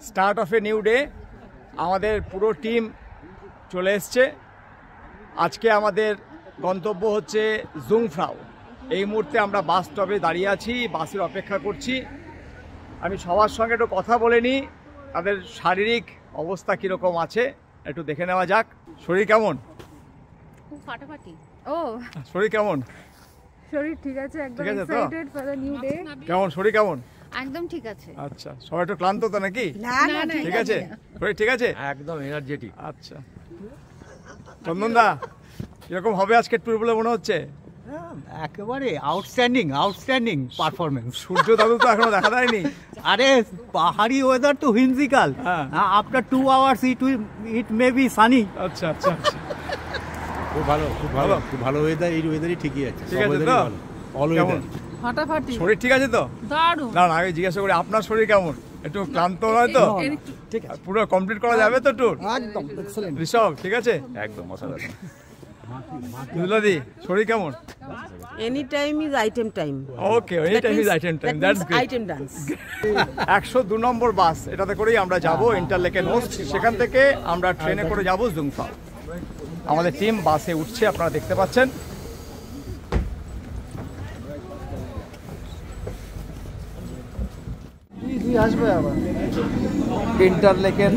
Start of a new day. আমাদের পুরো team চলে এসছে। আজকে আমাদের গন্তব্য হচ্ছে জুংফ্রাও। এই মুহূর্তে আমরা বাস স্টপে দাঁড়িয়ে আছি, বাসের অপেক্ষা করছি। আমি সবার সঙ্গে একটু কথা বলে নিই, তাদের শারীরিক অবস্থা কীরকম আছে একটু দেখে নেওয়া যাক। শরীর কেমন? ফাটাফাটি। ও শরীর কেমন? শরীর ঠিক আছে, একদম ঠিক আছে তো? Excited for the new day. কেমন শরীর কেমন? একদম ঠিক আছে। আচ্ছা, সবাই একটু ক্লান্ত তো নাকি? না না ঠিক আছে, শরীর ঠিক আছে, একদম এনার্জেটিক। আচ্ছা চন্দনদা, কিরকম হবে আজকে ট্যুর বলে মনে হচ্ছে? একেবারে আউটস্ট্যান্ডিং পারফরমেন্স। সূর্য দাদু তো এখনো দেখা দেয়নি। আরে পাহাড়ি ওয়েদার তো হুইমজিক্যাল। হ্যাঁ। After 2 hours it may be Sunny. আচ্ছা আচ্ছা আচ্ছা, খুব ভালো, খুব ভালো, খুব ভালো ওয়েদার। এই ওয়েদারই ঠিকই আছে, ঠিক আছে তো? অল কেমন ওয়েদার ফাটাফাটি, শরীর ঠিক আছে তো? দারুণ। না না, আগে জিজ্ঞাসা করি আপনার শরীর কেমন? একটু ক্লান্ত নয় তো? ঠিক আছে, পুরো কমপ্লিট করা যাবে তো ট্যুর? একদম এক্সেলেন্ট, ঋষভ ঠিক আছে? একদম অসাধারণ। দুলাদি শরীর কেমন? Any time is item time. ওকে, এই time is item time, that's great. Item dance. 102 নম্বর বাস, এটাতে করেই আমরা যাব ইন্টারলেকে নোস্ট। সেখান থেকে আমরা ট্রেনে করে যাব জুংফ্রাও। আমাদের টিম বাসে উঠছে, আপনারা দেখতে পাচ্ছেন। ইন্টারলেকের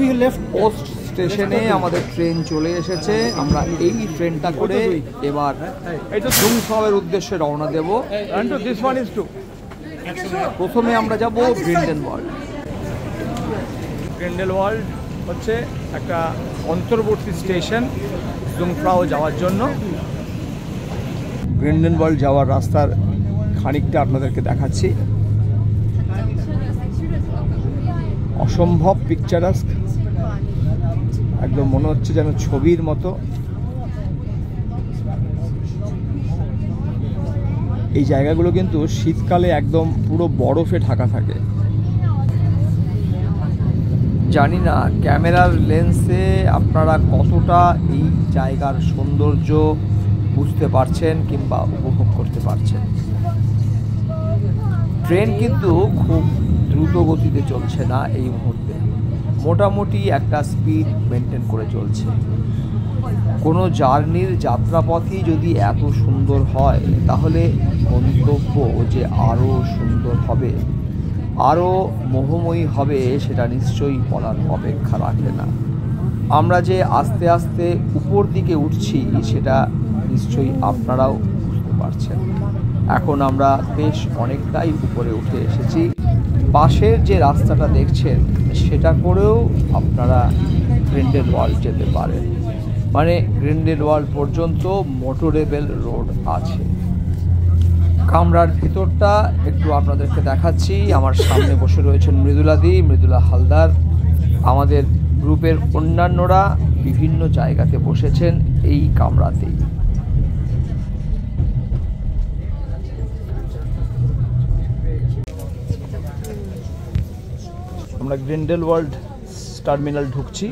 পোস্ট স্টেশনে আমাদের ট্রেন চলে এসেছে। আমরা এই ট্রেনটা করে এবার জুংফ্রাওয়ের উদ্দেশ্যে রওনা দেব। প্রথমে আমরা যাব গ্রিন্ডেলওয়াল্ড। গ্রিন্ডেলওয়াল্ড হচ্ছে একটা অন্তর্বর্তী স্টেশন জুংফ্রাও যাওয়ার জন্য। গ্রিন্ডেলওয়াল্ড যাওয়ার রাস্তার খানিকটা আপনাদেরকে দেখাচ্ছি। অসম্ভব পিকচারাস্ক, একদম মনে হচ্ছে যেন ছবির মতো। এই জায়গাগুলো কিন্তু শীতকালে একদম পুরো বরফে ঢাকা থাকে। জানি না ক্যামেরার লেন্সে আপনারা কতটা এই জায়গার সৌন্দর্য বুঝতে পারছেন কিংবা উপভোগ করতে পারছেন। ট্রেন কিন্তু খুব দ্রুত গতিতে চলছে না এই মুহূর্তে, মোটামুটি একটা স্পিড মেনটেন করে চলছে। কোনো জার্নির যাত্রাপথই যদি এত সুন্দর হয়, তাহলে গন্তব্য যে আরও সুন্দর হবে, আরও মোহময়ী হবে, সেটা নিশ্চয়ই বলার অপেক্ষা রাখে না। আমরা যে আস্তে আস্তে উপর দিকে উঠছি, সেটা নিশ্চয়ই আপনারাও বুঝতে পারছেন। এখন আমরা বেশ অনেকটাই উপরে উঠে এসেছি। পাশের যে রাস্তাটা দেখছেন, সেটা করেও আপনারা গ্রিন্ডেলওয়াল্ড যেতে পারেন। মানে গ্রিন্ডেলওয়াল্ড পর্যন্ত মোটরেবল রোড আছে। কামরার ভিতরটা একটু আপনাদেরকে দেখাচ্ছি। আমার সামনে বসে রয়েছেন মৃদুলা হালদার। আমাদের গ্রুপের অন্যান্যরা বিভিন্ন জায়গাতে বসেছেন এই কামরাতেই। আমরা গ্রিন্ডেলওয়াল্ড টার্মিনাল ঢুকছি।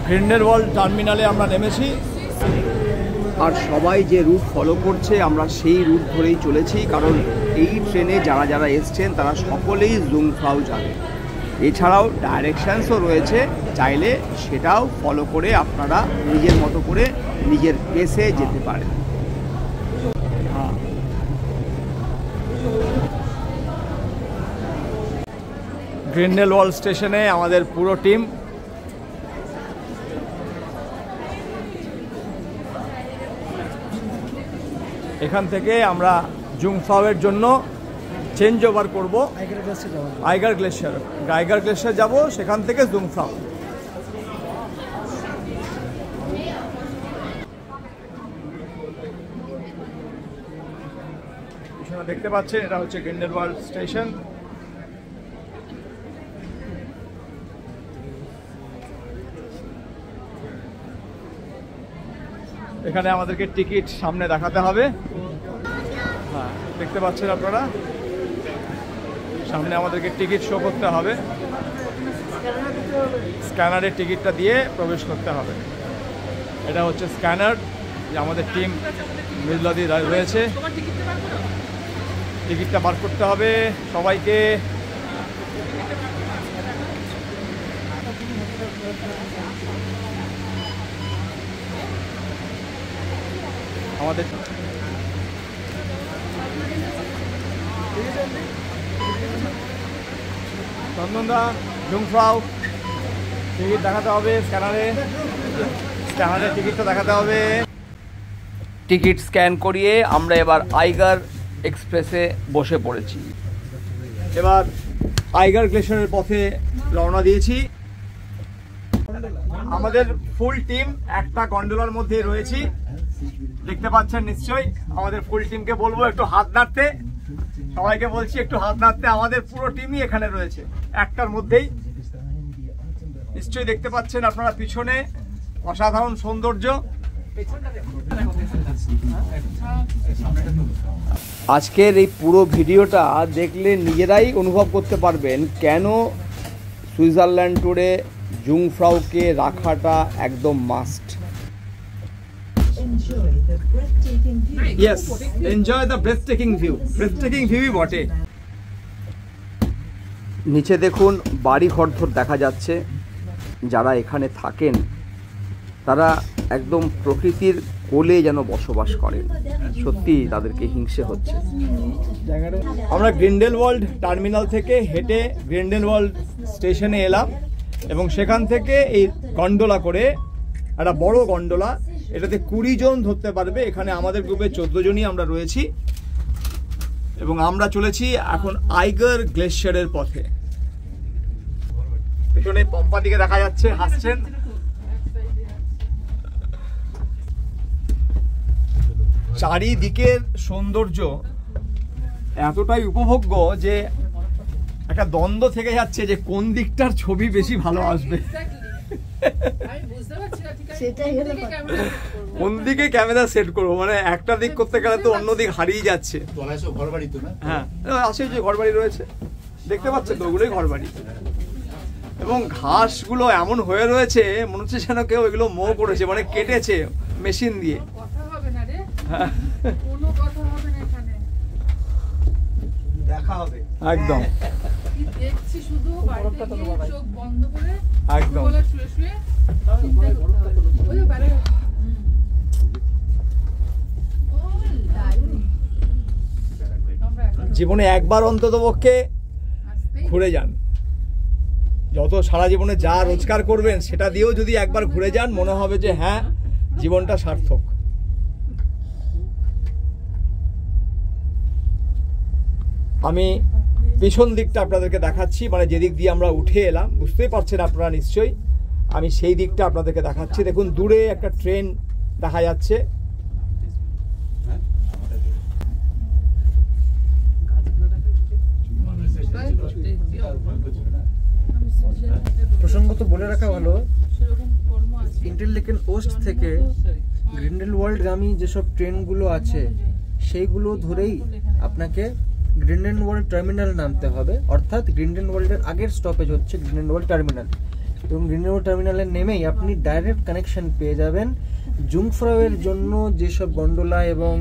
গ্রিন্ডেলওয়াল্ড টার্মিনালে আমরা নেমেছি, আর সবাই যে রুট ফলো করছে আমরা সেই রুট ধরেই চলেছি। কারণ এই ট্রেনে যারা যারা এসছেন তারা সকলেই জুংফ্রাও যাবে। এছাড়াও ডাইরেকশানসও রয়েছে, চাইলে সেটাও ফলো করে আপনারা নিজের মতো করে নিজের পেসে যেতে পারেন। গ্রিন্ডেলওয়াল্ড স্টেশনে আমাদের পুরো টিম। এখান থেকে আমরা জুংফ্রাওয়ের জন্য চেঞ্জ ওভার করবো আইগার গ্লেশিয়ার যাব, সেখান থেকে জুংফ্রাও। দেখতে পাচ্ছেন এটা হচ্ছে গ্রিন্ডেলওয়াল্ড স্টেশন। এখানে আমাদেরকে টিকিট সামনে দেখাতে হবে। হ্যাঁ, দেখতে পাচ্ছেন আপনারা, সামনে আমাদেরকে টিকিট শো করতে হবে। স্ক্যানারের টিকিটটা দিয়ে প্রবেশ করতে হবে। এটা হচ্ছে স্ক্যানার, যে আমাদের টিম মৃদুলাদি রয়েছে। টিকিটটা বার করতে হবে সবাইকে। আমাদের চন্দনদা জুংফ্রাও টিকিট দেখাতে হবে স্ক্যানারে টিকিটটা দেখাতে হবে। টিকিট স্ক্যান করিয়ে আমরা এবার আইগার এক্সপ্রেসে বসে পড়েছি। এবার আইগার গ্লেশিয়ারের পথে রওনা দিয়েছি। আমাদের ফুল টিম একটা গন্ডোলার মধ্যে রয়েছি, দেখতে পাচ্ছেন নিশ্চয়ই। আমাদের ফুল টিমকে বলবো একটু হাত নাড়তে, সবাইকে বলছি একটু হাত নাড়তে। আমাদের পুরো টিমই এখানে রয়েছে একটার মধ্যেই, নিশ্চয়ই দেখতে পাচ্ছেন আপনারা পিছনে অসাধারণ সৌন্দর্য। আজকের এই পুরো ভিডিওটা দেখলে নিজেরাই অনুভব করতে পারবেন কেন সুইজারল্যান্ড ট্যুরে জুংফ্রাউকে রাখাটা একদম must. Yes, enjoy the breathtaking view. Breathtaking viewই বটে। নিচে দেখুন বাড়ি ঘরদোর দেখা যাচ্ছে। যারা এখানে থাকেন তারা একদম প্রকৃতির কোলে যেন বসবাস করেন, সত্যি তাদেরকে হিংসে হচ্ছে। আমরা গ্রিন্ডেলওয়াল্ড টার্মিনাল থেকে হেঁটে গ্রিন্ডেলওয়াল্ড স্টেশনে এলাম এবং সেখান থেকে এই গন্ডোলা করে, একটা বড় গন্ডোলা, এটাতে 20 জন ধরতে পারবে। এখানে আমাদের গ্রুপে 14 জনই আমরা রয়েছি এবং আমরা চলেছি এখন আইগার গ্লেশিয়ারের পথে। পেছনে পম্পাদিকে দেখা যাচ্ছে, হাসছেন। চারিদিকের সৌন্দর্য এতটাই উপভোগ্য যে একটা দ্বন্দ্ব থেকে যাচ্ছে যে কোন দিকটার ছবি বেশি ভালো আসবে, কোন দিকে ক্যামেরা সেট করবো। মানে একটা দিক করতে গেলে তো অন্য দিক হারিয়ে যাচ্ছে। হ্যাঁ, আসে যে ঘর বাড়ি রয়েছে, দেখতে পাচ্ছেন তো, ওগুলোই ঘর বাড়ি। এবং ঘাসগুলো এমন হয়ে রয়েছে মনে হচ্ছে যেন কেউ এগুলো মো করেছে, মানে কেটেছে মেশিন দিয়ে। দেখা হবে একদম, একদম। জীবনে একবার অন্তত পক্ষে ঘুরে যান। যত সারা জীবনে যা রোজগার করবেন সেটা দিয়েও যদি একবার ঘুরে যান, মনে হবে যে হ্যাঁ, জীবনটা সার্থক। আমি পেছন দিকটা আপনাদেরকে দেখাচ্ছি, মানে যেদিক দিয়ে আমরা উঠে এলাম, বুঝতেই পারছেন আপনারা নিশ্চয়ই। আমি সেই দিকটা আপনাদেরকে দেখাচ্ছি। দেখুন দূরে একটা ট্রেন দেখা যাচ্ছে। প্রসঙ্গত বলে রাখা ভালো, ইন্টারলেকেন ওস্ট থেকে গ্রিন্ডেলওয়াল্ডগামী যেসব ট্রেনগুলো আছে সেইগুলো ধরেই আপনাকে গ্রিন্ডেলওয়াল্ড টার্মিনাল নামতে হবে। অর্থাৎ গ্রিন্ডেলওয়াল্ডের আগের স্টপেজ হচ্ছে গ্রিন্ডেলওয়াল্ড টার্মিনাল, এবং গ্রিন্ডেলওয়াল্ড টার্মিনালে নেমেই আপনি ডাইরেক্ট কানেকশন পেয়ে যাবেন জুংফ্রাউয়ের জন্য যেসব গন্ডোলা এবং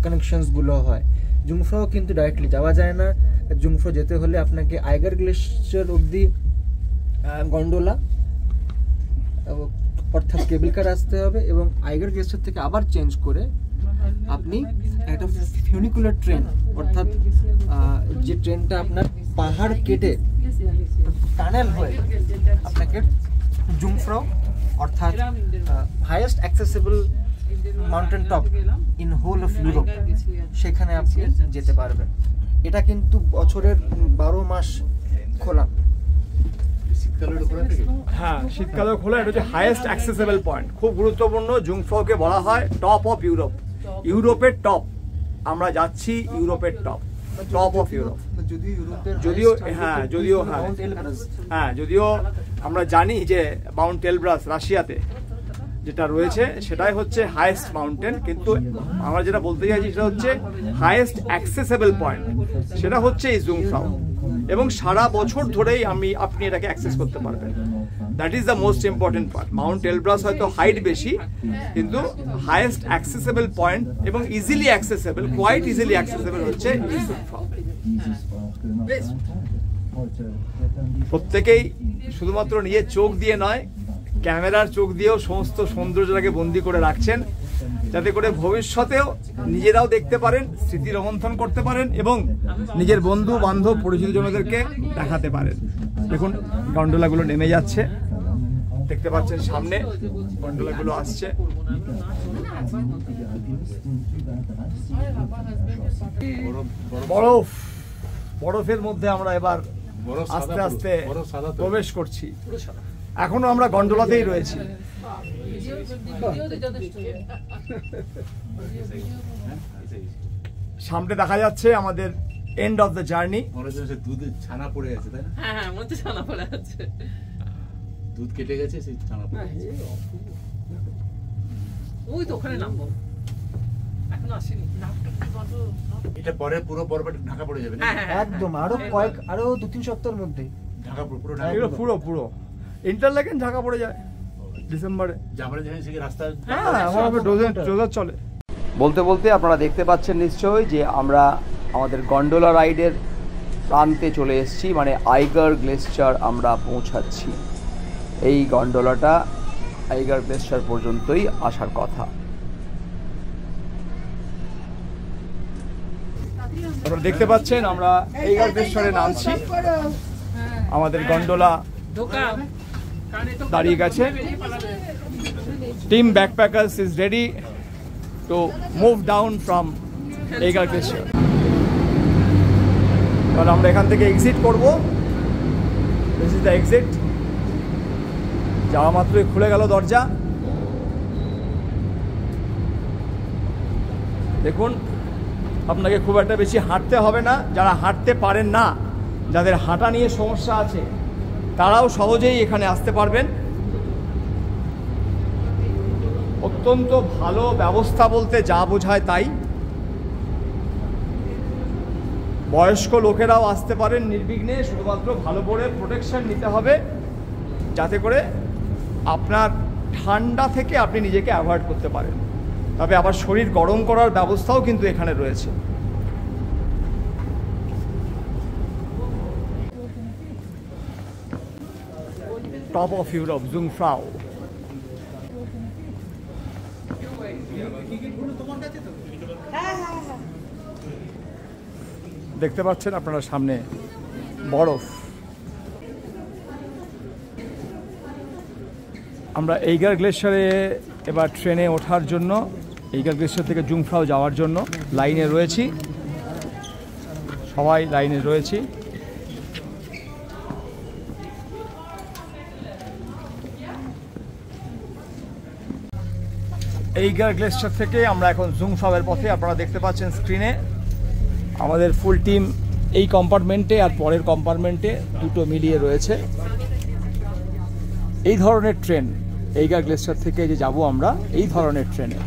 কানেকশনসগুলো হয়। জুংফ্রাউ কিন্তু ডাইরেক্টলি যাওয়া যায় না। জুংফ্রাউ যেতে হলে আপনাকে আইগার গ্লেশিয়ার অবধি গন্ডোলা অর্থাৎ কেবল কার আসতে হবে, এবং আইগার গ্লেশিয়ার থেকে আবার চেঞ্জ করে আপনি একটা ফিউনিকুলার ট্রেন, অর্থাৎ যে ট্রেনটা আপনার পাহাড় কেটে টানেল হয়ে আপনাকে জুংফ্রাউ অর্থাৎ highest accessible mountain top in whole of Europe, সেখানে আপনি যেতে পারবেন। এটা কিন্তু বছরের 12 মাস খোলা। হ্যাঁ, শীতকালে খোলা। এটা হচ্ছে হাইয়েস্ট অ্যাক্সেসিবল পয়েন্ট, খুব গুরুত্বপূর্ণ। জুংফ্রাউকে বলা হয় টপ অফ ইউরোপ, ইউরোপের টপ। আমরা যাচ্ছি ইউরোপের টপ, টপ অফ ইউরোপ। যদিও আমরা জানি যে মাউন্ট এলব্রাস রাশিয়াতে যেটা রয়েছে সেটাই হচ্ছে হাইয়েস্ট মাউন্টেন, কিন্তু আমরা যেটা বলতে চাইছি সেটা হচ্ছে হাইয়েস্ট অ্যাক্সেসেবল পয়েন্ট, সেটা হচ্ছে এই জুংফ্রাউ। এবং সারা বছর ধরেই আপনি এটাকে অ্যাক্সেস করতে পারবেন। That is the most important part. Mount Elbrus হয়তো হাইট বেশি, কিন্তু হাইয়েস্ট অ্যাক্সেসেবল পয়েন্ট এবং easily accessible, quite easily accessible হচ্ছে এই জুংফ্রাও। প্রত্যেকেই শুধুমাত্র নিজের চোখ দিয়ে নয়, ক্যামেরার চোখ দিয়েও সমস্ত সৌন্দর্যটাকে বন্দি করে রাখছেন, যাতে করে ভবিষ্যতেও নিজেরাও দেখতে পারেন, স্মৃতি রোমন্থন করতে পারেন এবং নিজের বন্ধু বান্ধব পরিচিতজনদেরকে দেখাতে পারেন। দেখুন গন্ডোলাগুলো নেমে যাচ্ছে, দেখতে পাচ্ছেন সামনে গন্ডোলাগুলো আসছে। বরফ, বরফের মধ্যে আমরা এবার আস্তে আস্তে প্রবেশ করছি। এখনো আমরা গন্ডোলাতেই রয়েছি। সামনে দেখা যাচ্ছে আমাদের এন্ড অফ দ্য জার্নি। দুধের ছানা পড়ে আছে, তাই না? হ্যাঁ, মধ্যে ছানা পড়ে আছে, দুধ কেটে গেছে, সেই ছানা পড়ে আছে। ওই তো ওখানে নামবো, এখনো আসেনি। এটা পরে পুরো পর্বটা ঢাকা পড়ে যাবে না? একদম আরো 2-3 সপ্তাহের মধ্যে ঢাকা পুরো এগুলো পুরো ইন্টারলেকেন ঢাকা পড়ে যায় ডিসেম্বরে। আমরা জানি সে রাস্তা ডোজার চলে। বলতে বলতে আপনারা দেখতে পাচ্ছেন নিশ্চয়ই যে আমরা আমাদের গন্ডোলা রাইডের প্রান্তে চলে এসেছি, মানে আইগার গ্লেশিয়ার আমরা পৌঁছাচ্ছি। এই গন্ডোলাটা আইগার গ্লেশিয়ার পর্যন্তই আসার কথা। আপনারা দেখতে পাচ্ছেন আমরা আইগার গ্লেশিয়ারে নামছি, আমাদের গন্ডোলা দাঁড়িয়ে গেছে। Team backpackers is ready to move down from Eiger Glacier. কারণ আমরা এখান থেকে এক্সিট করব। This is the exit. যাওয়া মাত্রই খুলে গেল দরজা। দেখুন আপনাকে খুব একটা বেশি হাঁটতে হবে না। যারা হাঁটতে পারেন না, যাদের হাঁটা নিয়ে সমস্যা আছে, তারাও সহজেই এখানে আসতে পারবেন। অত্যন্ত ভালো ব্যবস্থা বলতে যা বোঝায় তাই। বয়স্ক লোকেরাও আসতে পারেন নির্বিঘ্নে, শুধুমাত্র ভালো করে প্রোটেকশন নিতে হবে, যাতে করে আপনার ঠান্ডা থেকে আপনি নিজেকে অ্যাভয়েড করতে পারেন। তবে আবার শরীর গরম করার ব্যবস্থাও কিন্তু এখানে রয়েছে। Top of Europe, Jungfrau. দেখতে পাচ্ছেন আপনারা সামনে বরফ। আমরা এইগার গ্লেশিয়ারে এবার ট্রেনে ওঠার জন্য, এইগার গ্লেশিয়ার থেকে জুংফ্রাও যাওয়ার জন্য লাইনে রয়েছি, সবাই লাইনে রয়েছি। এইগার গ্লেশিয়ার থেকে আমরা এখন জুংফ্রাওয়ের পথে। আপনারা দেখতে পাচ্ছেন স্ক্রিনে আমাদের ফুল টিম এই কম্পার্টমেন্টে আর পরের কম্পার্টমেন্টে দুটো মিলিয়ে রয়েছে। এই ধরনের ট্রেন এইগার গ্লেশিয়ার থেকে যে যাব আমরা, এই ধরনের ট্রেনে,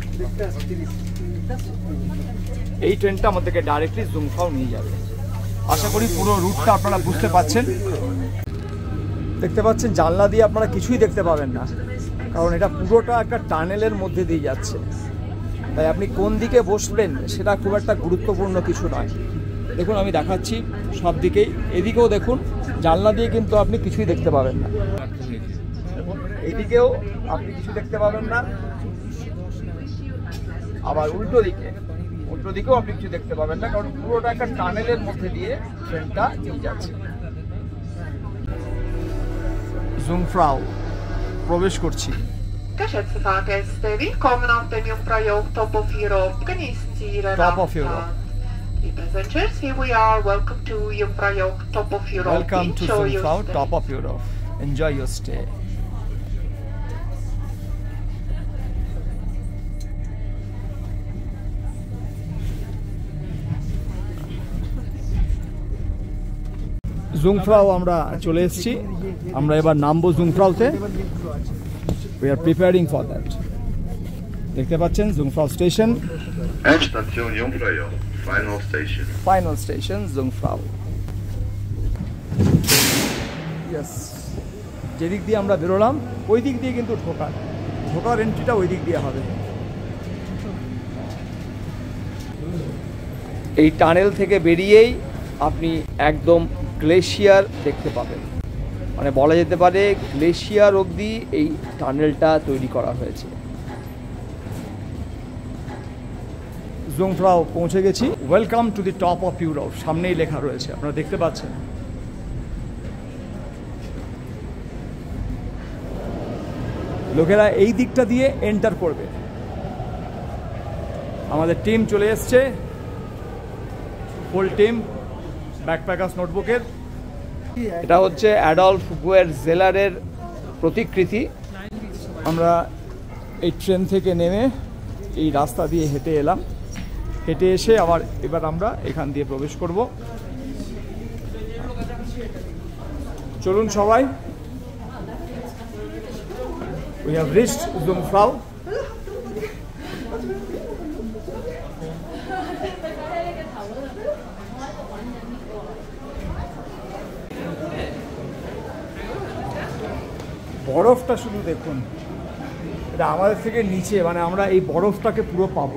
এই ট্রেনটা আমাদেরকে ডাইরেক্টলি জুংফ্রাও নিয়ে যাবে। আশা করি পুরো রুটটা আপনারা বুঝতে পাচ্ছেন। দেখতে পাচ্ছেন জানলা দিয়ে আপনারা কিছুই দেখতে পাবেন না, কারণ এটা পুরোটা একটা টানেলের মধ্যে দিয়ে যাচ্ছে। তাই আপনি কোন দিকে বসবেন সেটা খুব একটা গুরুত্বপূর্ণ কিছু নয়। দেখুন আমি দেখাচ্ছি সব দিকেই, এদিকেও দেখুন, জানলা দিয়ে কিন্তু আপনি কিছুই দেখতে পাবেন না। এদিকেও আপনি কিছু দেখতে পাবেন না, আবার উল্টো দিকেও আপনি কিছু দেখতে পাবেন না, কারণ পুরোটা একটা টানেলের মধ্যে দিয়ে ট্রেনটা নিয়ে যাচ্ছে। জুংফ্রাও প্রবেশ করছি। Geschätzte Fahrgäste, willkommen auf dem Jungfrau Top of Europe. Genießen Sie Ihre Top of Europe. Dear passengers, here we are. Welcome to Jungfrau Top of Europe. Welcome to Enjoy your Jungfrau stay. Top of Europe. Enjoy your stay. জুংফ্রাও আমরা চলে এসেছি। আমরা এবার নামবো জুংফ্রাওতে। We are preparing for that. দেখতে পাচ্ছেন জুংফ্রাও station. Endstation Jungfrau, final station. Final station Jungfrau. Yes. যেদিক দিয়ে আমরা বেরোলাম ওই দিক দিয়ে কিন্তু ঢোকার এন্ট্রিটা ওই দিক দিয়ে হবে। এই টানেল থেকে বেরিয়েই আপনি একদম গ্লেশিয়ার দেখতে পাবেন, মানে বলা যেতে পারে গ্লেশিয়ার অবধি এই টানেলটা তৈরি করা হয়েছে। জুংফ্রাও পৌঁছে গেছি। Welcome to the top of Europe, সামনেই লেখা রয়েছে, আপনারা দেখতে পাচ্ছেন। লোকেরা এই দিকটা দিয়ে এন্টার করবে। আমাদের টিম চলে এসছে, ফুল টিম ব্যাকপ্যাকার্স নোটবুকের। এটা হচ্ছে অ্যাডলফ গুয়ের জেলারের প্রতিকৃতি। আমরা এই ট্রেন থেকে নেমে এই রাস্তা দিয়ে হেঁটে এলাম, হেঁটে এসে এবার আমরা এখান দিয়ে প্রবেশ করব। চলুন সবাই, we have reached Jungfrau. বরফটা শুধু দেখুন, এটা আমাদের থেকে নিচে, মানে আমরা এই বরফটাকে পুরো পাবো।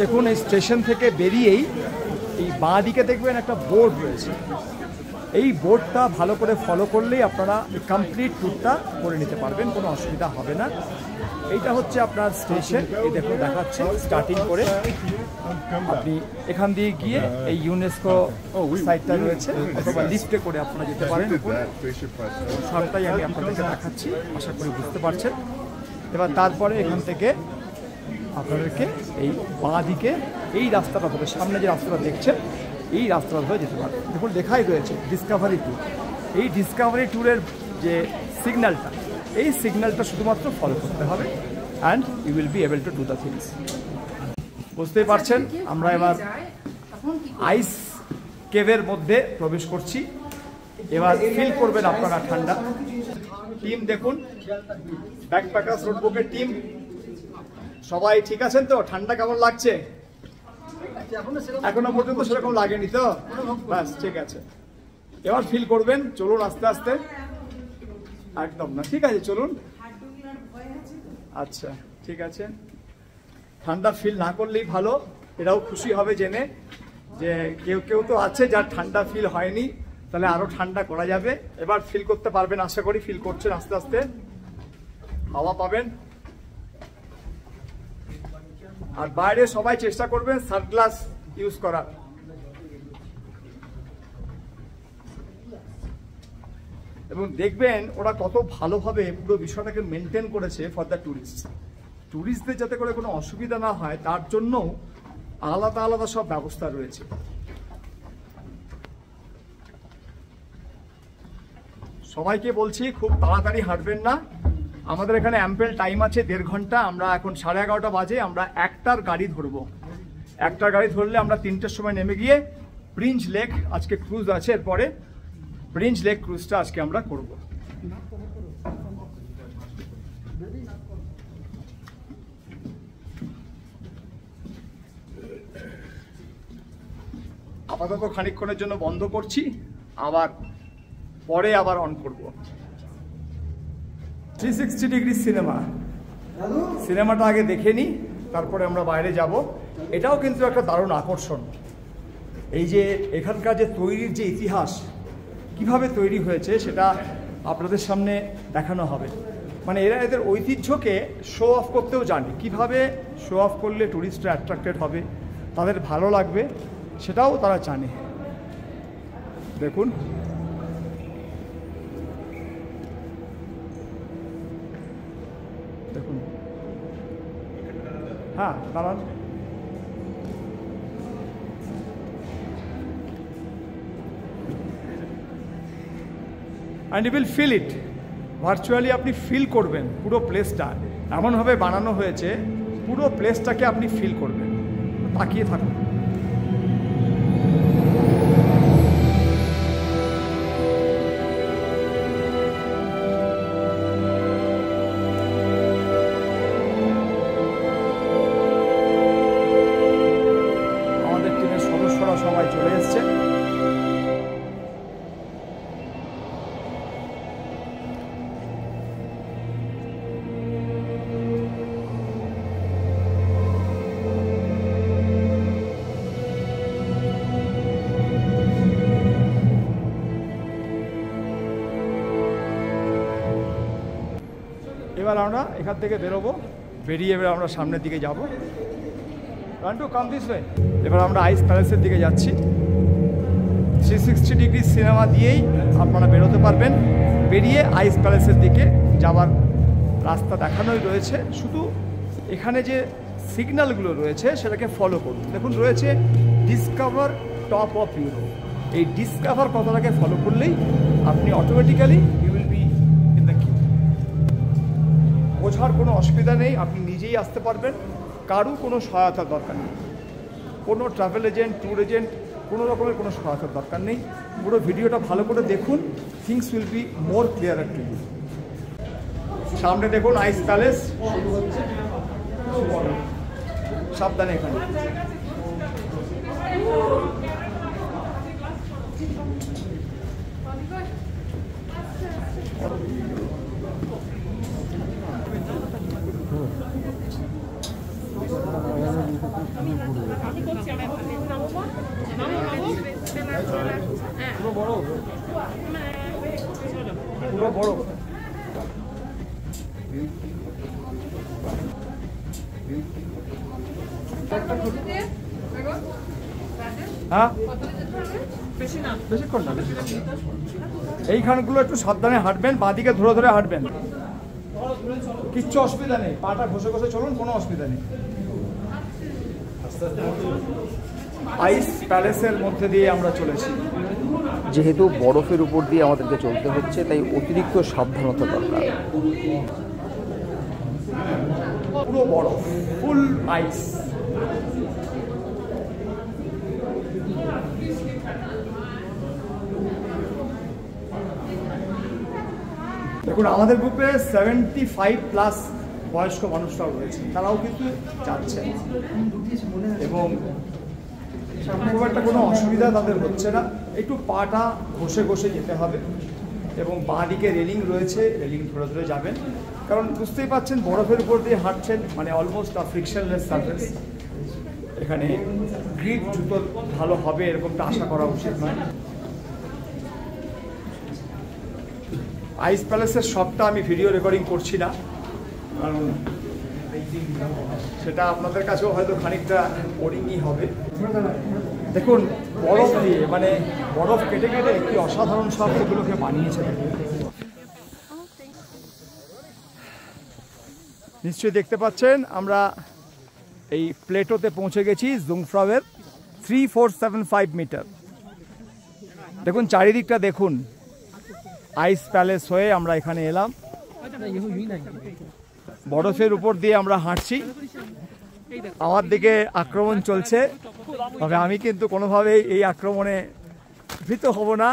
দেখুন এই স্টেশন থেকে বেরিয়েই এই বাঁ দিকে দেখবেন একটা বোর্ড রয়েছে, এই বোর্ডটা ভালো করে ফলো করলেই আপনারা কমপ্লিট ট্যুরটা করে নিতে পারবেন, কোনো অসুবিধা হবে না। এইটা হচ্ছে আপনার স্টেশন, এই দেখুন দেখাচ্ছে স্টার্টিং করে। আপনি এখান দিয়ে গিয়ে এই ইউনেস্কো সাইটটা রয়েছে, অথবা লিফটে করে আপনারা যেতে পারেন। সবটাই আমি আপনাদেরকে দেখাচ্ছি, আশা করি বুঝতে পারছেন। এবার তারপরে এখান থেকে আপনাদেরকে এই বাঁ দিকে এই রাস্তাটা ধরে, সামনে যে রাস্তাটা দেখছেন এই রাস্তাটা ধরে যেতে পারবেন। দেখুন লেখাই রয়েছে ডিসকভারি ট্যুর। এই ডিসকভারি ট্যুরের যে সিগন্যালটা, এই সিগন্যালটা শুধুমাত্র ফলো করতে হবে, and you will be able to do the things. বুঝতেই পারছেন, আমরা এবার আইস কেভের মধ্যে প্রবেশ করছি। এবার ফিল করবেন আপনারা ঠান্ডা। টিম দেখুন, ব্যাকপ্যাকার্স নোটবুকের টিম সবাই ঠিক আছেন তো? ঠান্ডা কেমন লাগছে? এখনো পর্যন্ত সেরকম লাগেনি তো? ব্যাস ঠিক আছে, এবার ফিল করবেন। চলুন আস্তে আস্তে, একদম না, ঠিক আছে চলুন। আচ্ছা ঠিক আছে, ঠান্ডা ফিল না করলেই ভালো। এটাও খুশি হবে জেনে যে কেউ কেউ তো আছে যার ঠান্ডা ফিল হয়নি, তাহলে আরো ঠান্ডা করা যাবে। এবার ফিল করতে পারবেন, আশা করি ফিল করছেন। আস্তে আস্তে হাওয়া পাবেন। আর বাইরে সবাই চেষ্টা করবেন সানগ্লাস ইউজ করার। এবং দেখবেন ওরা কত ভালোভাবে পুরো বিষয়টাকে মেনটেন করেছে ফর দ্য ট্যুরিস্টদের যাতে করে কোনো অসুবিধা না হয়, তার জন্য আলাদা আলাদা সব ব্যবস্থা রয়েছে। সবাইকে বলছি খুব তাড়াতাড়ি হাঁটবেন না, আমাদের এখানে অ্যাম্পেল টাইম আছে 1.5 ঘন্টা। আমরা এখন 11:30 বাজে, আমরা একটার গাড়ি ধরবো। একটার গাড়ি ধরলে আমরা 3টের সময় নেমে গিয়ে প্রিন্স লেক, আজকে ক্রুজ আছে, এরপরে প্রিন্স লেক ক্রুজটা আজকে আমরা করব। আপাতত খানিকক্ষণের জন্য বন্ধ করছি, আবার পরে আবার অন করব। 360 ডিগ্রি সিনেমাটা আগে দেখে নিই, তারপরে আমরা বাইরে যাব। এটাও কিন্তু একটা দারুণ আকর্ষণ, এই যে এখানকার যে তৈরির যে ইতিহাস, কিভাবে তৈরি হয়েছে সেটা আপনাদের সামনে দেখানো হবে। মানে এরা এদের ঐতিহ্যকে শো অফ করতেও জানে, কিভাবে শো অফ করলে ট্যুরিস্টরা অ্যাট্রাক্টেড হবে, তাদের ভালো লাগবে, সেটাও তারা জানে। দেখুন দেখুন, হ্যাঁ দাঁড়ান। And you will feel it, virtually আপনি ফিল করবেন পুরো প্লেসটা। এমনভাবে বানানো হয়েছে পুরো প্লেসটাকে আপনি ফিল করবেন। তাকিয়ে থাকুন। আমাদের টিমের সদস্যরা সবাই চলে এসছে। এবার আমরা এখান থেকে বেরোবো, বেরিয়ে এবার আমরা সামনের দিকে যাব। রান্টু কাম দিস ওয়ে। এবার আমরা আইস প্যালেসের দিকে যাচ্ছি। 360 ডিগ্রি সিনেমা দিয়েই আপনারা বেরোতে পারবেন। বেরিয়ে আইস প্যালেসের দিকে যাওয়ার রাস্তা দেখানোই রয়েছে, শুধু এখানে যে সিগন্যালগুলো রয়েছে সেটাকে ফলো করুন। দেখুন রয়েছে ডিসকভার টপ অফ ইউরোপ। এই ডিসকভার কথাটাকে ফলো করলেই আপনি automatically you will be in the queue. বোঝার কোনো অসুবিধা নেই, আপনি নিজেই আসতে পারবেন, কারও কোনো সহায়তার দরকার নেই। কোনো ট্রাভেল এজেন্ট, ট্যুর এজেন্ট, কোনো রকমের কোনো সহায়তার দরকার নেই। পুরো ভিডিওটা ভালো করে দেখুন, things will be more clear to you. সামনে দেখুন আইস প্যালেস শুরু হচ্ছে, সাবধানে এখানে। পুরো বড় হ্যাঁ, বেশিক্ষণ না। এইখানগুলো একটু সাবধানে হাঁটবেন, বাঁদিকে ধরে ধরে হাঁটবেন, কিচ্ছু অসুবিধা নেই। পাটা ঘষে ঘষে চলুন, কোনো অসুবিধা নেই। আইস প্যালেসের মধ্যে দিয়ে আমরা চলেছি। যেহেতু বরফের উপর দিয়ে আমাদেরকে চলতে হচ্ছে, তাই অতিরিক্ত সাবধানতা দরকার। পুরো বরফ, ফুল আইস। দেখুন আমাদের গ্রুপে 75+ বয়স্ক মানুষরাও রয়েছে, তারাও কিন্তু যাচ্ছে এবং খুব একটা কোনো অসুবিধা তাদের হচ্ছে না। একটু পাটা ঘষে ঘষে যেতে হবে এবং বাঁ দিকে রেলিং রয়েছে, রেলিং ধরে ধরে যাবেন, কারণ বুঝতেই পারছেন বরফের উপর দিয়ে হাঁটছেন, মানে অলমোস্ট ফ্রিকশনলেস সারফেস। এখানে গ্রিপ জুতো ভালো হবে এরকমটা আশা করা উচিত নয়। আইস প্যালেসের সবটা আমি ভিডিও রেকর্ডিং করছি না, কারণ সেটা আপনাদের কাছেও হয়তো খানিকটা বোরিংই হবে। দেখুন বরফ দিয়ে, মানে বরফ কেটে কেটে একটি অসাধারণ সব এগুলোকে বানিয়েছে। নিশ্চয়ই দেখতে পাচ্ছেন আমরা এই প্লেটোতে পৌঁছে গেছি, জুংফ্রাওয়ের 3475 মিটার। দেখুন চারিদিকটা দেখুন, আইস প্যালেস হয়ে আমরা এখানে এলাম, বরফের উপর দিয়ে আমরা হাঁটছি। আমার দিকে আক্রমণ চলছে, তবে আমি কিন্তু কোনোভাবেই এই আক্রমণে ভীত হব না।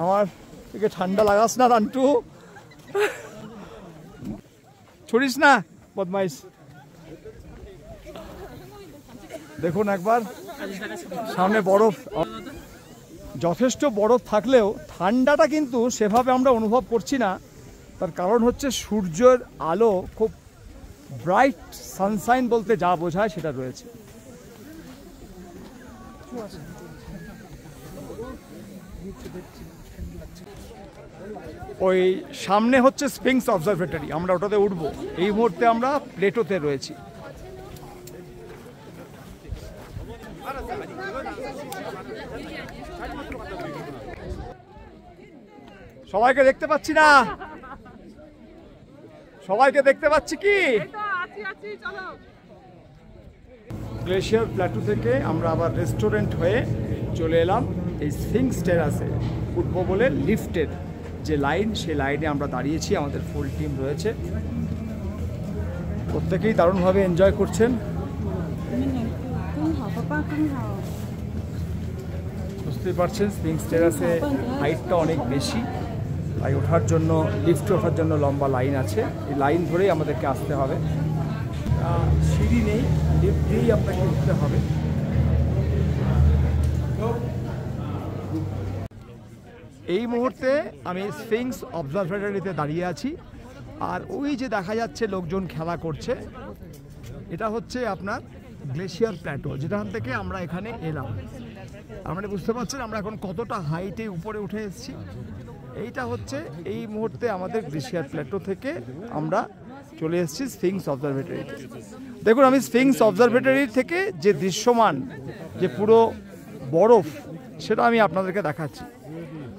আমার দিকে ঠান্ডা লাগাস না রান্টু, ছড়িস না বদমাইশ। দেখুন একবার সামনে বরফ, যথেষ্ট বরফ থাকলেও ঠান্ডাটা কিন্তু সেভাবে আমরা অনুভব করছি না। তার কারণ হচ্ছে সূর্যের আলো খুব ব্রাইট, সানশাইন বলতে যা বোঝায় সেটা রয়েছে। ওই সামনে হচ্ছে স্পিংস অবজারভেটরি, আমরা ওটাতে উঠবো। এই মুহূর্তে আমরা প্লেটোতে রয়েছি। সবাইকে দেখতে পাচ্ছি না, সবাইকে দেখতে পাচ্ছি কি? গ্লেশিয়ার প্ল্যাটু থেকে আমরা আবার রেস্টুরেন্ট হয়ে চলে এলাম এই স্ফিংস টেরাসে উঠবো বলে। লিফটের যে লাইন, সেই লাইনে আমরা দাঁড়িয়েছি, আমাদের ফুল টিম রয়েছে, প্রত্যেকেই দারুণভাবে এনজয় করছেন। বুঝতেই পারছেন স্ফিংস টেরাসে হাইটটা অনেক বেশি, তাই ওঠার জন্য, লিফটে ওঠার জন্য লম্বা লাইন আছে। এই লাইন ধরেই আমাদেরকে আসতে হবে, সিঁড়ি নেই, লিফট দিয়েই আপনাকে উঠতে হবে। এই মুহূর্তে আমি স্ফিংস অবজারভেটরিতে দাঁড়িয়ে আছি, আর ওই যে দেখা যাচ্ছে লোকজন খেলা করছে, এটা হচ্ছে আপনার গ্লেশিয়ার প্ল্যাটো, যেখান থেকে আমরা এখানে এলাম। আপনারা বুঝতে পারছেন আমরা এখন কতটা হাইটে উপরে উঠে এসেছি। এইটা হচ্ছে এই মুহূর্তে আমাদের গ্লেশিয়ার প্ল্যাটো থেকে আমরা চলে এসেছি স্ফিংস অবজারভেটরি। দেখুন, আমি স্ফিংস অবজারভেটরি থেকে যে দৃশ্যমান যে পুরো বরফ সেটা আমি আপনাদেরকে দেখাচ্ছি।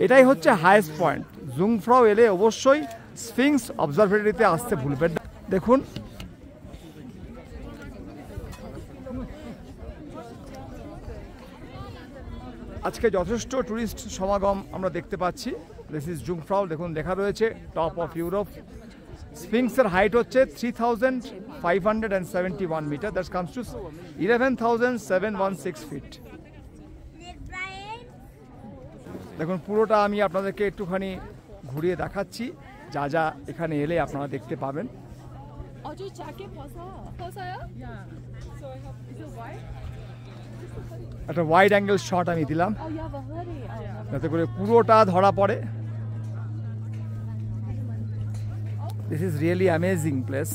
এটাই হচ্ছে হাইয়েস্ট পয়েন্ট। জুংফ্রাও এলে অবশ্যই স্ফিংস অবজারভেটরিতে আসতে ভুলবেন না। দেখুন, আজকে যথেষ্ট ট্যুরিস্ট সমাগম আমরা দেখতে পাচ্ছি। This is Jungfrau. দেখুন লেখা রয়েছে টপ অফ ইউরোপ। স্ফিংসের হাইট হচ্ছে 3571 metre, that comes to 11,716 feet. দেখুন পুরোটা আমি আপনাদেরকে একটুখানি ঘুরিয়ে দেখাচ্ছি, যা যা এখানে এলে আপনারা দেখতে পাবেন। একটা ওয়াইড অ্যাঙ্গেল শট আমি দিলাম যাতে করে পুরোটা ধরা পড়ে। This is really amazing place,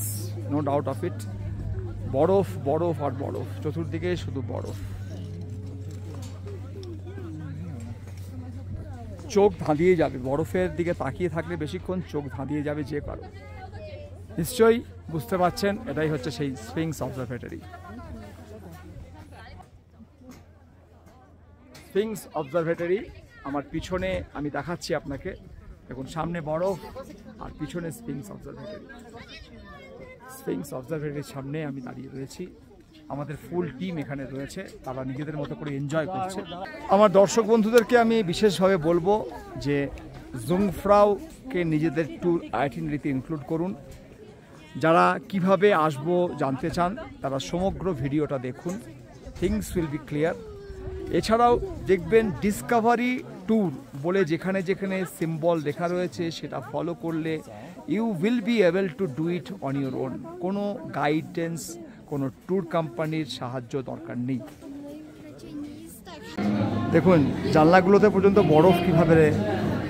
no doubt of it. বরফ বরফ আর বরফ, চতুর্দিকে শুধু বরফ। চোখ ধাঁধিয়ে যাবে, বরফের দিকে তাকিয়ে থাকলে বেশিক্ষণ চোখ ধাঁধিয়ে যাবে যে কারো। নিশ্চয়ই বুঝতে পারছেন এটাই হচ্ছে সেই স্ফিংস অবজারভেটরি। স্ফিংস অবজারভেটরি আমার পিছনে আমি দেখাচ্ছি আপনাকে। দেখুন সামনে বরফ আর পিছনে স্ফিংস অবজারভেটরি। স্ফিংস অবজারভেটরির সামনে আমি দাঁড়িয়ে রয়েছি। আমাদের ফুল টিম এখানে রয়েছে, তারা নিজেদের মতো করে এনজয় করছে। আমার দর্শক বন্ধুদেরকে আমি বিশেষভাবে বলবো যে জুংফ্রাওকে নিজেদের ট্যুর আইটিনারিতে ইনক্লুড করুন। যারা কিভাবে আসবো জানতে চান তারা সমগ্র ভিডিওটা দেখুন, থিংস উইল বি ক্লিয়ার। এছাড়াও দেখবেন ডিসকভারি ট্যুর বলে যেখানে যেখানে সিম্বল লেখা রয়েছে সেটা ফলো করলে you will be able to do it on your own. কোনো গাইডেন্স, কোনো ট্যুর কোম্পানির সাহায্য দরকার নেই। দেখুন জানলাগুলোতে পর্যন্ত বরফ কিভাবে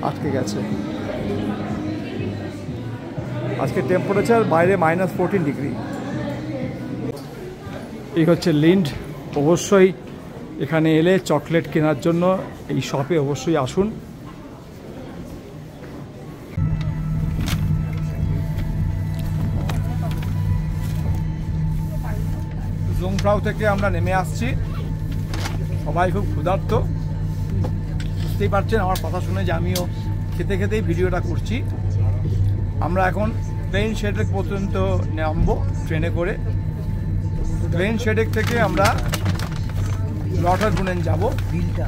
আটকে গেছে। আজকে টেম্পারেচার বাইরে -14 ডিগ্রি। এই হচ্ছে লিন্ড। অবশ্যই এখানে এলে চকলেট কেনার জন্য এই শপে অবশ্যই আসুন। জুংফ্রাও থেকে আমরা নেমে আসছি, সবাই খুব ক্ষুধার্ত। বুঝতেই পারছেন আমার কথা শুনে যে আমিও খেতে খেতেই ভিডিওটা করছি। আমরা এখন প্লেন শেডেক পর্যন্ত নামবো ট্রেনে করে। প্লেন শেডেক থেকে আমরা লটারব্রুনেন যাব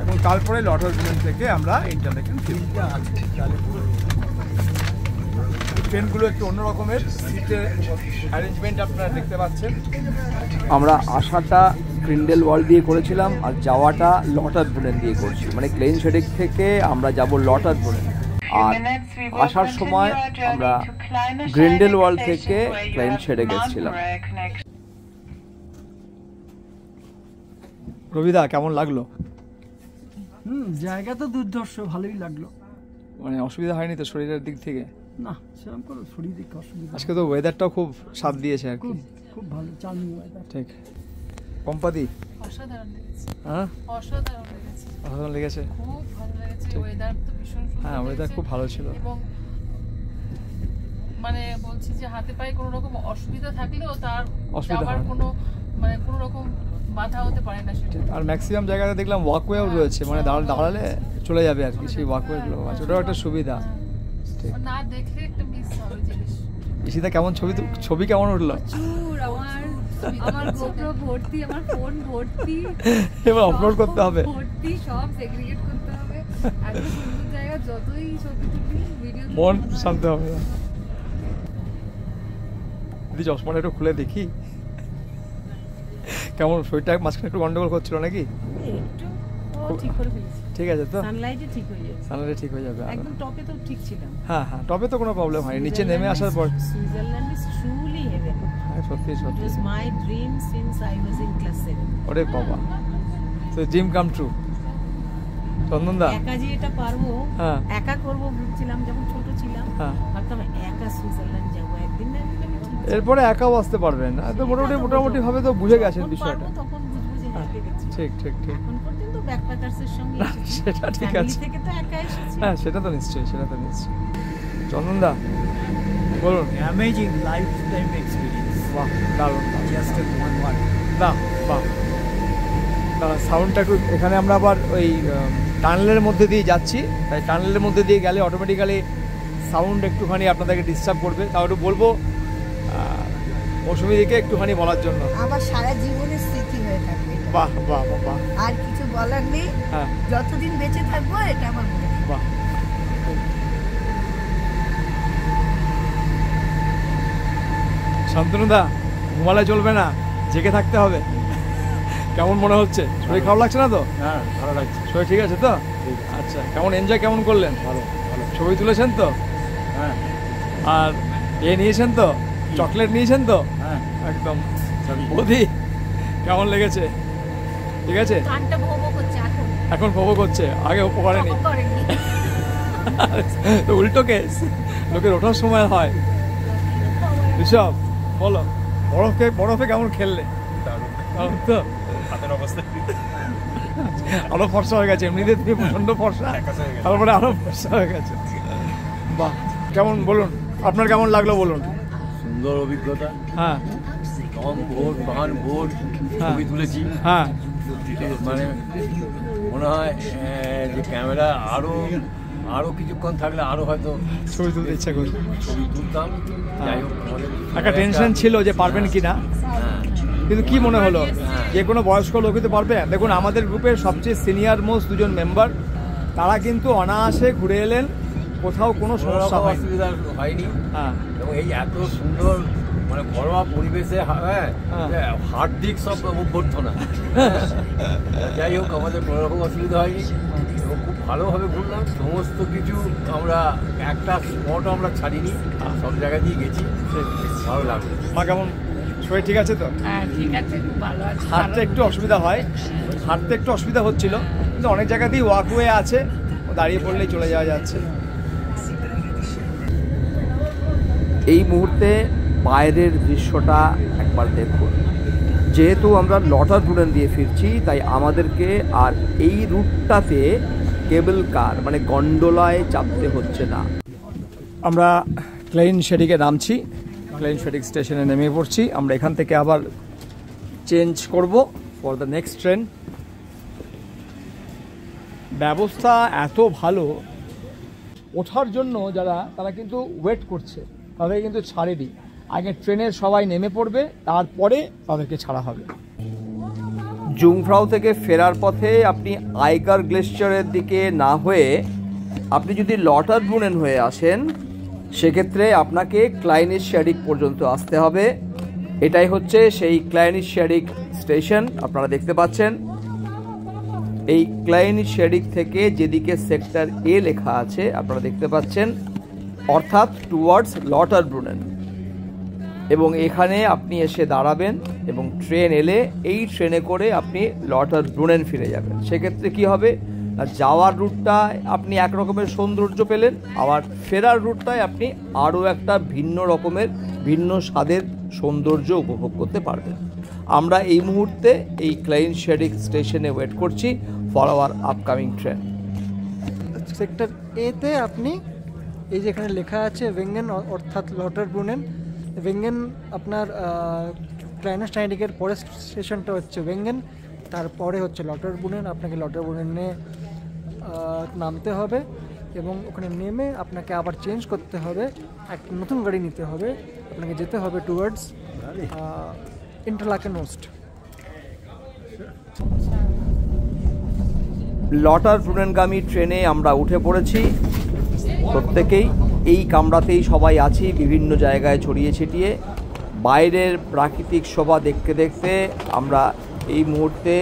এবং তারপরে লটারব্রুনেন থেকে আমরা ইন্টারলেকেন ফিরব। ট্রেনগুলো একটু অন্য রকমের, সিটের অ্যারেঞ্জমেন্ট আপনারা দেখতে পাচ্ছেন। আমরা আসাটা গ্রিন্ডেলওয়াল্ড দিয়ে করেছিলাম আর যাওয়াটা লটারব্রুনেন দিয়ে করছি, মানে প্লেন শেডেক থেকে আমরা যাব লটারব্রুনেন। আর আসার সময় আমরা গ্রিন্ডেলওয়াল্ড থেকে প্লেন শেডেক এসেছিলাম। রবিদা কেমন লাগলো? জায়গা তো দুর্ধর্ষ, ভালোই লাগলো। মানে অসুবিধা হয়নি তো শরীরের দিক থেকে? না সেরকম কোনো শরীর দিক অসুবিধা। আজকে তো ওয়েদারটাও খুব সাথ দিয়েছে আর কি, খুব ভালো চালনি ওয়েদার। ঠিক। পম্পাদি অসাধারণ লেগেছে। হ্যাঁ অসাধারণ লেগেছে, অসাধারণ লেগেছে, খুব ভালো লেগেছে। ওয়েদার তো ভীষণ সুন্দর। হ্যাঁ ওয়েদার খুব ভালো ছিল। এবং মানে বলছি যে হাতে পায়ে কোনো রকম অসুবিধা থাকলেও তার যাবার কোনো মানে কোনো রকম বাধা হতে পারে না সেটা। আর ম্যাক্সিমাম জায়গাতে দেখলাম ওয়াকওয়েও রয়েছে, মানে দাঁড়ালে চলে যাবে আর কি, সেই ওয়াকওয়েগুলো আছে, ওটাও একটা সুবিধা। ঠিক, না দেখলে একটা মিস হবে জিনিস। ইশিতা কেমন ছবি কেমন উঠলো? আমার গোপ্রো ভর্তি, আমার ফোন ভর্তি, এবার আপলোড করতে হবে, ভর্তি সব সেগ্রিগেট করতে হবে। এত সুন্দর জায়গা, যতই ছবি তুলি ভিডিও মন শান্ত হবে না। দিদি চশমাটা একটু খুলে দেখি কেমন, শরীরটা মাঝখানে একটু গন্ডগোল করছিল নাকি? ঠিক করে ফেলেছি, ঠিক আছে তো? সানলাইটে ঠিক হয়ে যাবে, সানলাইটে ঠিক হয়ে যাবে। একদম টপে তো ঠিক ছিলাম। হ্যাঁ হ্যাঁ, টপে তো কোনো প্রবলেম হয়নি, নিচে নেমে আসার পর। Switzerland is truly heaven. হ্যাঁ সত্যি সত্যি, it was my dream since I was in class 7। ওরে বাবা, সো ড্রিম কাম ট্রু। চন্দনদা একা যে এটা পারবো, হ্যাঁ একা করবো ভাবছিলাম যখন ছোট ছিলাম, হ্যাঁ ভাবতাম একা সুইজারল্যান্ড যাবো একদিন না একদিন। এরপরে একাও আসতে পারবেন, তো মোটামুটি ভাবে তো বুঝে গেছেন বিষয়টা। তখন বুঝবো যে গেছি। ঠিক ঠিক ঠিক এখন পর্যন্ত ব্যাকপ্যাকার্সের সঙ্গে এসেছি। সেটা ঠিক Family আছে। থেকে তো একা এসেছি। হ্যাঁ সেটা তো নিশ্চয়ই, সেটা তো নিশ্চয়ই। চন্দনদা বলুন। Amazing life time experience. বাহ দারুণ, জাস্ট ওয়ান ওয়ার্ড। বাহ বাহ। সাউন্ডটা একটু, এখানে আমরা আবার ওই টানেলের মধ্যে দিয়ে যাচ্ছি, তাই টানেলের মধ্যে দিয়ে গেলে অটোমেটিক্যালি সাউন্ড একটুখানি আপনাদেরকে ডিস্টার্ব করবে। তাও একটু বলবো মৌসুমীদিকে একটুখানি বলার জন্য। আমার সারা জীবনের স্মৃতি হয়ে থাকবে এটা। বাহ বাহ বাহ বাহ। আর কিছু বলার নেই, হ্যাঁ যতদিন বেঁচে থাকবো এটা আমার মনে থাকবে। বাহ। শান্তনুদা ঘুমালে চলবে না, জেগে থাকতে হবে। কেমন মনে হচ্ছে? শরীর খারাপ লাগছে না তো? হ্যাঁ ভালো লাগছে। শরীর ঠিক আছে তো? আচ্ছা, কেমন এনজয় কেমন করলেন? ভালো ভালো। ছবি তুলেছেন তো? হ্যাঁ। আর নিয়েছেন তো, চকলেট নিয়েছেন তো? হ্যাঁ একদম। বৌদি কেমন লেগেছে? ঠিক আছে, কানটা ভো ভো করছে এখন। এখন ভোগ করছে, আগে উপর করেনি করেনি। তো উল্টো কেস, লোকের ওঠার সময় হয়। ঋষভ বলো, বরফে কেমন খেললে? দারুণ তো। হাতের অবস্থা আরো ফর্সা হয়ে গেছে, এমনিতে তুমি প্রচন্ড ফর্সা, তারপরে আরো ফর্সা হয়ে গেছে। বাহ, কেমন বলুন, আপনার কেমন লাগলো বলুন? সুন্দর অভিজ্ঞতা। হ্যাঁ কম ভোর বাহান ভোর ছবি তুলেছি। হ্যাঁ মানে মনে হয় যে ক্যামেরা আরো কিছুক্ষণ থাকলে আরো হয়তো ছবি তুলতে ইচ্ছা করি, ছবি তুলতাম। যাই হোক, একটা টেনশন ছিল যে পারবেন কিনা, কিন্তু কি মনে হলো যে কোনো বয়স্ক লোক হতে পারবে? দেখুন আমাদের গ্রুপের সবচেয়ে সিনিয়র মোস্ট দুজন মেম্বার, তারা কিন্তু অনায়াসে ঘুরে এলেন, কোথাও কোনো সমস্যা হয়নি। হ্যাঁ, এবং এই এত সুন্দর মানে ঘরোয়া পরিবেশে হার্ট দিক সব অভ্যর্থনা। যাই হোক, আমাদের কোনো রকম অসুবিধা হয়নি এবং খুব ভালোভাবে ঘুরলাম। সমস্ত কিছু আমরা একটা স্পটও আমরা ছাড়িনি, সব জায়গা দিয়ে গেছি, ভালো লাগলো। মা কেমন, শরীর ঠিক আছে তো? হ্যাঁ ঠিক আছে, খুব ভালো আছে। হাঁটতে একটু অসুবিধা হয়, হাঁটতে একটু অসুবিধা হচ্ছিল, কিন্তু অনেক জায়গাতেই ওয়াকওয়ে আছে, দাঁড়িয়ে পড়লেই চলে যাওয়া যাচ্ছে। এই মুহূর্তে বাইরের দৃশ্যটা একবার দেখুন। যেহেতু আমরা লটারব্রুনেন দিয়ে ফিরছি, তাই আমাদেরকে আর এই রুটটাতে কেবল কার মানে গন্ডোলায় চাপতে হচ্ছে না। আমরা ক্লেইনশেডিকে নামছি, ক্লেইনশেডিক স্টেশনে নেমে পড়ছি। আমরা এখান থেকে আবার চেঞ্জ করব ফর দ্য নেক্সট ট্রেন। ব্যবস্থা এত ভালো, ওঠার জন্য যারা, তারা কিন্তু ওয়েট করছে, তাদের কিন্তু ছাড়েনি। আগে ট্রেনের সবাই নেমে পড়বে, তারপরে তাদেরকে ছাড়া হবে। জুংফ্রাউ থেকে ফেরার পথে আপনি আইগার গ্লেশিয়ারের দিকে না হয়ে আপনি যদি লটারব্রুনেন হয়ে আসেন, সেক্ষেত্রে আপনাকে ক্লাইনিশশ্যাডিক পর্যন্ত আসতে হবে। এটাই হচ্ছে সেই ক্লাইনিশশ্যাডিক স্টেশন, আপনারা দেখতে পাচ্ছেন। এই ক্লাইনিশশ্যাডিক থেকে যেদিকে সেক্টর এ লেখা আছে আপনারা দেখতে পাচ্ছেন, অর্থাৎ টুয়ার্ডস লটারব্রুনেন। এবং এখানে আপনি এসে দাঁড়াবেন এবং ট্রেন এলে এই ট্রেনে করে আপনি লটারব্রুনেন ফিরে যাবেন। সেক্ষেত্রে কি হবে না, যাওয়ার রুটটা আপনি এক রকমের সৌন্দর্য পেলেন, আবার ফেরার রুটটায় আপনি আরও একটা ভিন্ন রকমের ভিন্ন স্বাদের সৌন্দর্য উপভোগ করতে পারবেন। আমরা এই মুহূর্তে এই ক্লাইনশেডিক স্টেশনে ওয়েট করছি for our upcoming train. Sector এতে আপনি এই যে এখানে লেখা আছে ভেঙ্গেন অর্থাৎ লটারব্রুনেন, ভেঙ্গেন আপনার ক্লাইনশেডিকের পরের স্টেশনটা হচ্ছে ভেঙ্গেন, তারপরে হচ্ছে লটারব্রুনেন। আপনাকে লটারব্রুনেনে নামতে হবে এবং ওখানে নেমে আপনাকে আবার চেঞ্জ করতে হবে, একটা নতুন গাড়ি নিতে হবে, আপনাকে যেতে হবে টুয়ার্ডস ইন্টারলাকেন ওস্ট। লটারব্রুনেনগামী ট্রেনে আমরা উঠে পড়েছি, প্রত্যেকেই এই কামরাতেই সবাই আছি, বিভিন্ন জায়গায় ছড়িয়ে ছিটিয়ে। বাইরের প্রাকৃতিক শোভা দেখতে দেখতে আমরা এই মুহূর্তে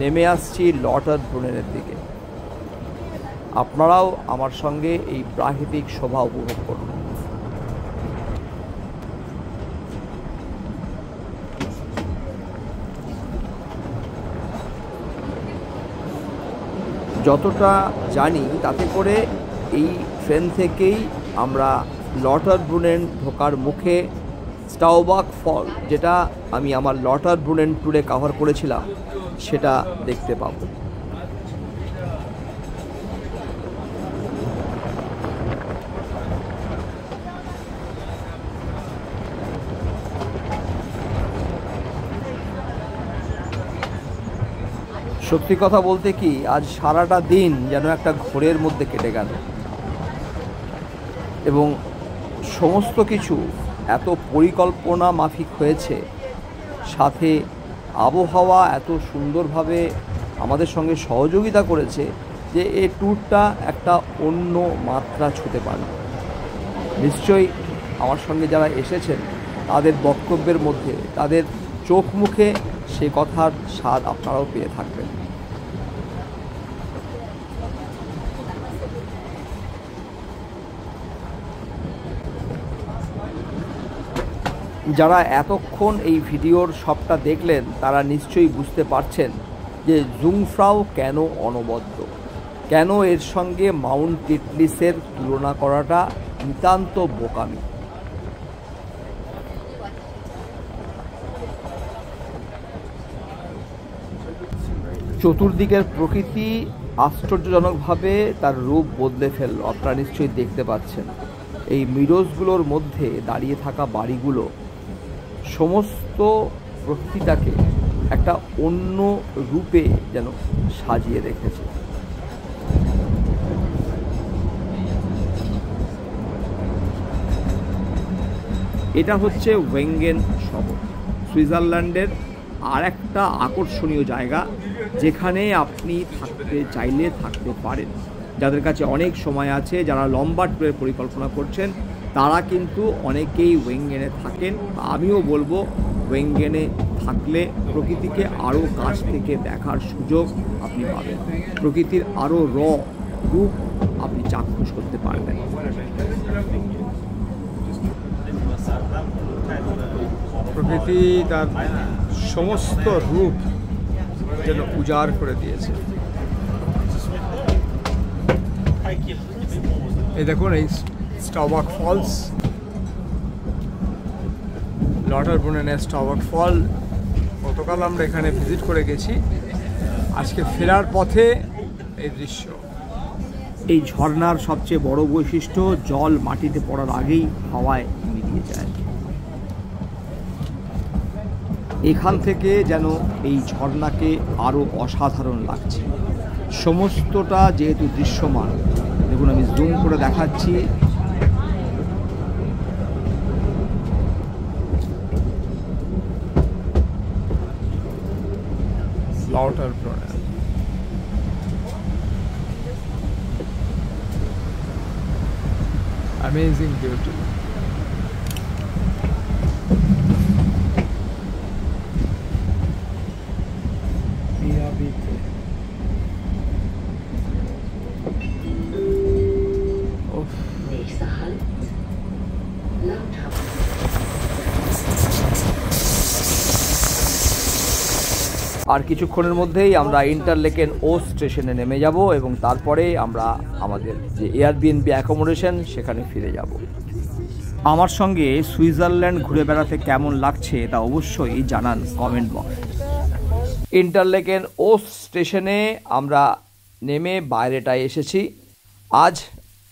নেমে আসছি লটারব্রুনেনের দিকে। আপনারাও আমার সঙ্গে এই প্রাকৃতিক শোভা উপভোগ করুন। যতটা জানি তাতে করে এই ট্রেন থেকেই আমরা লটারব্রুনেন ঢোকার মুখে স্টাউবাক ফল, যেটা আমি আমার লটারব্রুনেন ট্যুরে কভার করেছিলাম, সেটা দেখতে পাবো। সত্যি কথা বলতে কি, আজ সারাটা দিন যেন একটা ঘোরের মধ্যে কেটে গেল, এবং সমস্ত কিছু এত পরিকল্পনা মাফিক হয়েছে, সাথে আবহাওয়া এত সুন্দরভাবে আমাদের সঙ্গে সহযোগিতা করেছে যে এই ট্যুরটা একটা অন্য মাত্রা ছুঁতে পারল। নিশ্চয়ই আমার সঙ্গে যারা এসেছেন তাদের বক্তব্যের মধ্যে, তাদের চোখ মুখে সে কথার স্বাদ আপনারাও পেয়ে থাকবেন। যারা এতক্ষণ এই ভিডিওর সবটা দেখলেন তারা নিশ্চয়ই বুঝতে পারছেন যে জুংফ্রাও কেন অনবদ্য, কেন এর সঙ্গে মাউন্ট টিটলিসের তুলনা করাটা নিতান্ত বোকামি। চতুর্দিকের প্রকৃতি আশ্চর্যজনকভাবে তার রূপ বদলে ফেলল, আপনারা নিশ্চয়ই দেখতে পাচ্ছেন। এই মিরোজগুলোর মধ্যে দাঁড়িয়ে থাকা বাড়িগুলো সমস্ত প্রকৃতিটাকে একটা অন্য রূপে যেন সাজিয়ে রেখেছে। এটা হচ্ছে ওয়েঙ্গেন শহর, সুইজারল্যান্ডের আর একটা আকর্ষণীয় জায়গা যেখানে আপনি থাকতে চাইলে থাকতে পারেন। যাদের কাছে অনেক সময় আছে, যারা লম্বা ট্যুরের পরিকল্পনা করছেন, তারা কিন্তু অনেকেই ওয়েঙ্গেনে থাকেন। আমিও বলবো ওয়েঙ্গেনে থাকলে প্রকৃতিকে আরও কাছ থেকে দেখার সুযোগ আপনি পাবেন, প্রকৃতির আরও রূপ আপনি চাক্ষুষ করতে পারবেন। প্রকৃতি তার সমস্ত রূপ যেন উজাড় করে দিয়েছে। এই দেখুন, এই স্টাউবাক ফলস, লটারব্রুনেনের স্টাউবাক ফল। গতকাল আমরা এখানে ভিজিট করে গেছি, আজকে ফেরার পথে এই দৃশ্য। এই ঝর্ণার সবচেয়ে বড় বৈশিষ্ট্য, জল মাটিতে পড়ার আগেই হাওয়ায় মিলিয়ে যায়। এখান থেকে যেন এই ঝর্ণাকে আরও অসাধারণ লাগছে। সমস্তটা যেহেতু দৃশ্যমান, দেখুন আমি জুম করে দেখাচ্ছি, লটারব্রুনেন। Amazing beauty. আর কিছুক্ষণের মধ্যেই আমরা ইন্টারলেকেন ওস্ট স্টেশনে নেমে যাব এবং তারপরে আমরা আমাদের যে এয়ারবিএনবি অ্যাকোমোডেশন সেখানে ফিরে যাব। আমার সঙ্গে সুইজারল্যান্ড ঘুরে বেড়াতে কেমন লাগছে তা অবশ্যই জানান কমেন্ট বক্সে। ইন্টারলেকেন ওস্ট স্টেশনে আমরা নেমে বাইরেটায় এসেছি। আজ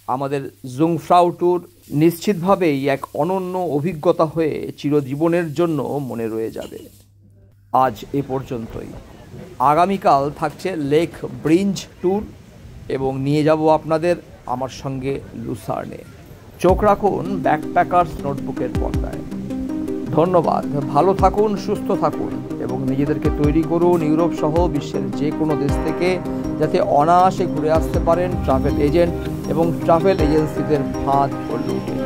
আমাদের জুংফ্রাও ট্যুর নিশ্চিতভাবেই এক অনন্য অভিজ্ঞতা হয়ে চিরজীবনের জন্য মনে রয়ে যাবে। আজ এ পর্যন্তই। আগামীকাল থাকছে লেক ব্রিঞ্জ ট্যুর এবং নিয়ে যাব আপনাদের আমার সঙ্গে লুসার্নে। চোখ রাখুন ব্যাকপ্যাকার্স নোটবুকের পর্দায়। ধন্যবাদ, ভালো থাকুন, সুস্থ থাকুন এবং নিজেদেরকে তৈরি করুন ইউরোপ সহ বিশ্বের যে কোনো দেশ থেকে যাতে অনায়াসে ঘুরে আসতে পারেন ট্রাভেল এজেন্ট এবং ট্রাভেল এজেন্সিদের ফাঁদ ও লুটে।